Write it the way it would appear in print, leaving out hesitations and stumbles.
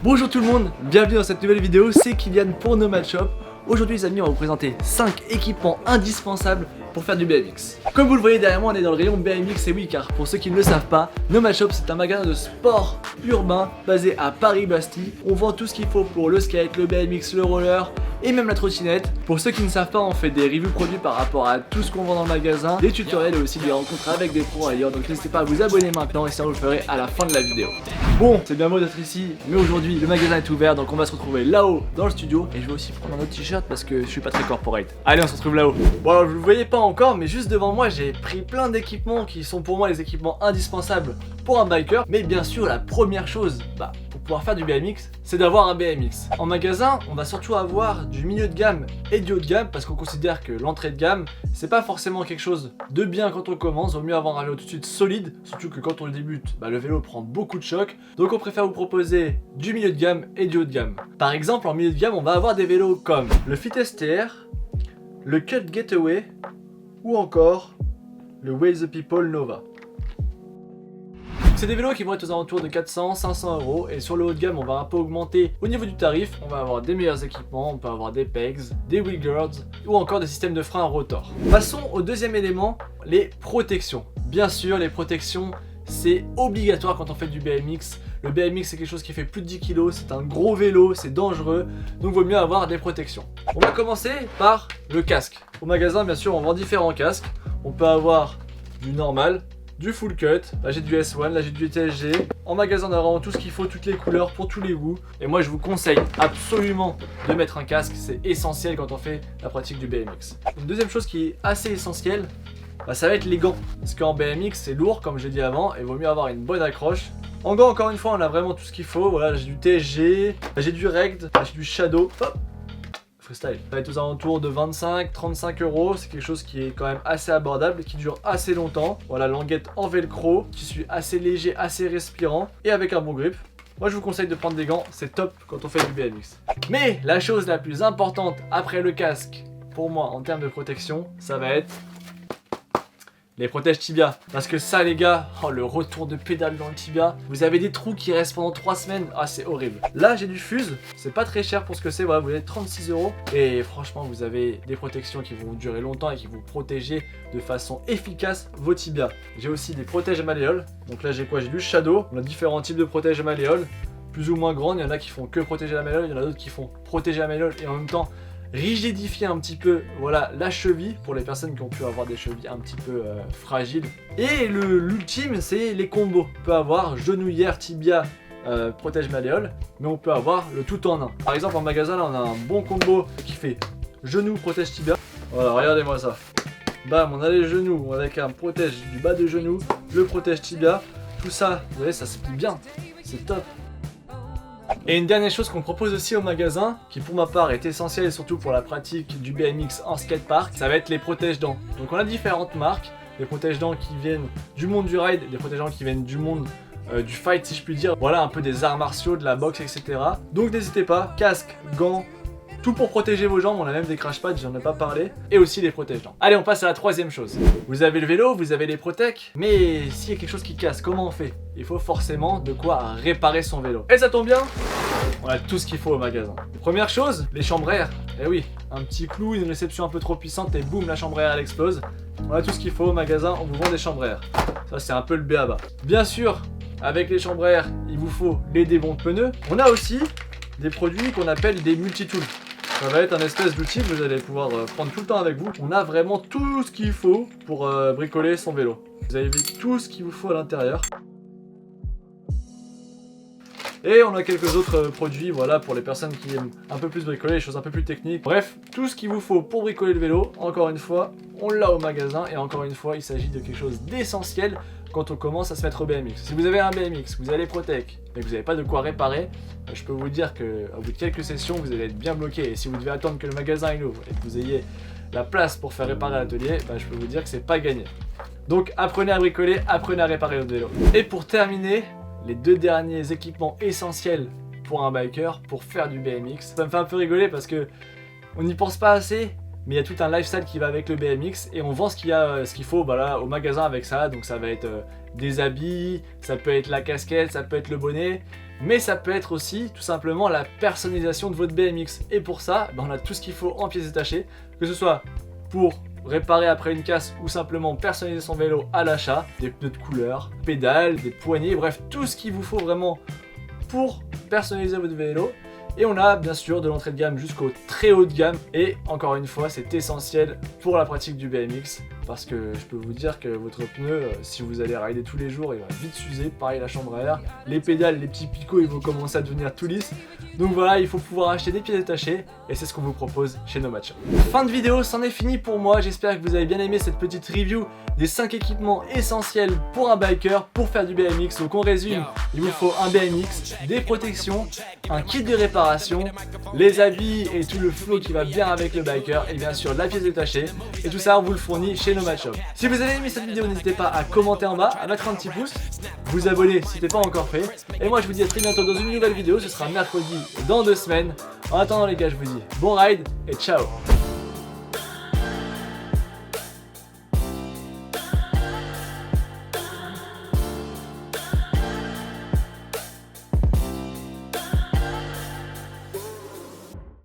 Bonjour tout le monde, bienvenue dans cette nouvelle vidéo, c'est Kylian pour Nomad Shop. Aujourd'hui les amis, on va vous présenter 5 équipements indispensables pour faire du BMX. Comme vous le voyez derrière moi, on est dans le rayon BMX et oui, car pour ceux qui ne le savent pas, Nomad Shop c'est un magasin de sport urbain basé à Paris-Bastille. On vend tout ce qu'il faut pour le skate, le BMX, le roller et même la trottinette. Pour ceux qui ne savent pas, on fait des reviews produits par rapport à tout ce qu'on vend dans le magasin, des tutoriels et aussi des rencontres avec des pros ailleurs. Donc n'hésitez pas à vous abonner maintenant et ça vous le ferez à la fin de la vidéo. Bon, c'est bien beau d'être ici, mais aujourd'hui le magasin est ouvert, donc on va se retrouver là-haut dans le studio. Et je vais aussi prendre un autre t-shirt parce que je suis pas très corporate. Allez, on se retrouve là-haut. Bon, alors, vous le voyez pas encore, mais juste devant moi j'ai pris plein d'équipements qui sont pour moi les équipements indispensables pour un biker. Mais bien sûr, la première chose, pour pouvoir faire du BMX, c'est d'avoir un BMX. En magasin, on va surtout avoir du milieu de gamme et du haut de gamme parce qu'on considère que l'entrée de gamme, c'est pas forcément quelque chose de bien quand on commence. Vaut mieux avoir un vélo tout de suite solide, surtout que quand on le débute, le vélo prend beaucoup de chocs. Donc on préfère vous proposer du milieu de gamme et du haut de gamme. Par exemple, en milieu de gamme, on va avoir des vélos comme le Fit STR, le Cut Getaway ou encore le Way the People Nova. C'est des vélos qui vont être aux alentours de 400-500 euros et sur le haut de gamme on va un peu augmenter au niveau du tarif. On va avoir des meilleurs équipements, on peut avoir des pegs, des wheel guards ou encore des systèmes de frein à rotor. Passons au deuxième élément, les protections. Bien sûr, les protections c'est obligatoire quand on fait du BMX. Le BMX c'est quelque chose qui fait plus de 10 kg, c'est un gros vélo, c'est dangereux, donc vaut mieux avoir des protections. On va commencer par le casque. Au magasin bien sûr on vend différents casques. On peut avoir du normal, du full cut, là j'ai du S1, là j'ai du TSG. En magasin on a vraiment tout ce qu'il faut, toutes les couleurs pour tous les goûts. Et moi je vous conseille absolument de mettre un casque, c'est essentiel quand on fait la pratique du BMX. Une deuxième chose qui est assez essentielle, ça va être les gants. Parce qu'en BMX c'est lourd comme j'ai dit avant et il vaut mieux avoir une bonne accroche. En gants encore une fois on a vraiment tout ce qu'il faut, voilà j'ai du TSG, là j'ai du Rect, là j'ai du Shadow, hop, freestyle. Ça va être aux alentours de 25-35 euros, c'est quelque chose qui est quand même assez abordable et qui dure assez longtemps. Voilà, languette en velcro, tissu assez léger, assez respirant et avec un bon grip. Moi je vous conseille de prendre des gants, c'est top quand on fait du BMX. Mais la chose la plus importante après le casque, pour moi en termes de protection, ça va être les protèges tibia. Parce que ça les gars, le retour de pédale dans le tibia, vous avez des trous qui restent pendant 3 semaines, c'est horrible. Là j'ai du Fuse, c'est pas très cher pour ce que c'est, voilà, vous avez 36 euros et franchement vous avez des protections qui vont durer longtemps et qui vont protéger de façon efficace vos tibias. J'ai aussi des protèges malléoles, donc là j'ai quoi? J'ai du Shadow, on a différents types de protèges malléoles, plus ou moins grandes, il y en a qui font que protéger la malléole, il y en a d'autres qui font protéger la malléole et en même temps rigidifier un petit peu la cheville pour les personnes qui ont pu avoir des chevilles un petit peu fragiles. Et l'ultime c'est les combos. On peut avoir genouillère, tibia, protège malléole, mais on peut avoir le tout en un. Par exemple en magasin là on a un bon combo qui fait genou, protège tibia. Voilà, regardez-moi ça. Bam, on a les genoux avec un protège du bas de genou, le protège tibia. Tout ça, vous voyez, ça se plie bien, c'est top. Et une dernière chose qu'on propose aussi au magasin, qui pour ma part est essentielle et surtout pour la pratique du BMX en skatepark, ça va être les protège-dents. Donc on a différentes marques, des protège-dents qui viennent du monde du ride, des protège-dents qui viennent du monde du fight si je puis dire. Voilà, un peu des arts martiaux, de la boxe, etc. Donc n'hésitez pas, casque, gants, tout pour protéger vos jambes, on a même des crash pads, j'en ai pas parlé, et aussi les protège-dents. Allez, on passe à la troisième chose. Vous avez le vélo, vous avez les protèques, mais s'il y a quelque chose qui casse, comment on fait? Il faut forcément de quoi réparer son vélo. Et ça tombe bien, on a tout ce qu'il faut au magasin. Première chose, les chambres à air. Eh oui, un petit clou, une réception un peu trop puissante et boum, la chambre à air elle explose. On a tout ce qu'il faut au magasin, on vous vend des chambres à air. Ça c'est un peu le b.a.-ba. Bien sûr, avec les chambres à air, il vous faut les démontes pneus. On a aussi des produits qu'on appelle des multitools. Ça va être un espèce d'outil que vous allez pouvoir prendre tout le temps avec vous. On a vraiment tout ce qu'il faut pour bricoler son vélo. Vous avez tout ce qu'il vous faut à l'intérieur. Et on a quelques autres produits, voilà, pour les personnes qui aiment un peu plus bricoler, les choses un peu plus techniques. Bref, tout ce qu'il vous faut pour bricoler le vélo, encore une fois, on l'a au magasin. Et encore une fois, il s'agit de quelque chose d'essentiel quand on commence à se mettre au BMX. Si vous avez un BMX, vous avez les Protec, mais que vous n'avez pas de quoi réparer, je peux vous dire qu'au bout de quelques sessions, vous allez être bien bloqué. Et si vous devez attendre que le magasin il ouvre et que vous ayez la place pour faire réparer l'atelier, je peux vous dire que c'est pas gagné. Donc apprenez à bricoler, apprenez à réparer votre vélo. Et pour terminer, les deux derniers équipements essentiels pour un biker, pour faire du BMX. Ça me fait un peu rigoler parce que on n'y pense pas assez, mais il y a tout un lifestyle qui va avec le BMX et on vend ce qu'il faut voilà, au magasin avec ça. Donc ça va être des habits, ça peut être la casquette, ça peut être le bonnet, mais ça peut être aussi tout simplement la personnalisation de votre BMX. Et pour ça, on a tout ce qu'il faut en pièces détachées, que ce soit pour réparer après une casse ou simplement personnaliser son vélo à l'achat, des pneus de couleur, pédales, des poignées, bref tout ce qu'il vous faut vraiment pour personnaliser votre vélo. Et on a bien sûr de l'entrée de gamme jusqu'au très haut de gamme. Et encore une fois, c'est essentiel pour la pratique du BMX. Parce que je peux vous dire que votre pneu, si vous allez rider tous les jours, il va vite s'user. Pareil la chambre à air. Les pédales, les petits picots, ils vont commencer à devenir tout lisses. Donc voilà, il faut pouvoir acheter des pièces détachées. Et c'est ce qu'on vous propose chez Nomad Shop. Fin de vidéo, c'en est fini pour moi. J'espère que vous avez bien aimé cette petite review des 5 équipements essentiels pour un biker pour faire du BMX. Donc on résume, il vous faut un BMX, des protections, un kit de réparation, les habits et tout le flow qui va bien avec le biker et bien sûr la pièce détachée. Et tout ça on vous le fournit chez Nomad Shop. Si vous avez aimé cette vidéo, n'hésitez pas à commenter en bas, à mettre un petit pouce, vous abonner si ce n'est pas encore fait. Et moi je vous dis à très bientôt dans une nouvelle vidéo, ce sera mercredi dans 2 semaines. En attendant les gars, je vous dis bon ride et ciao.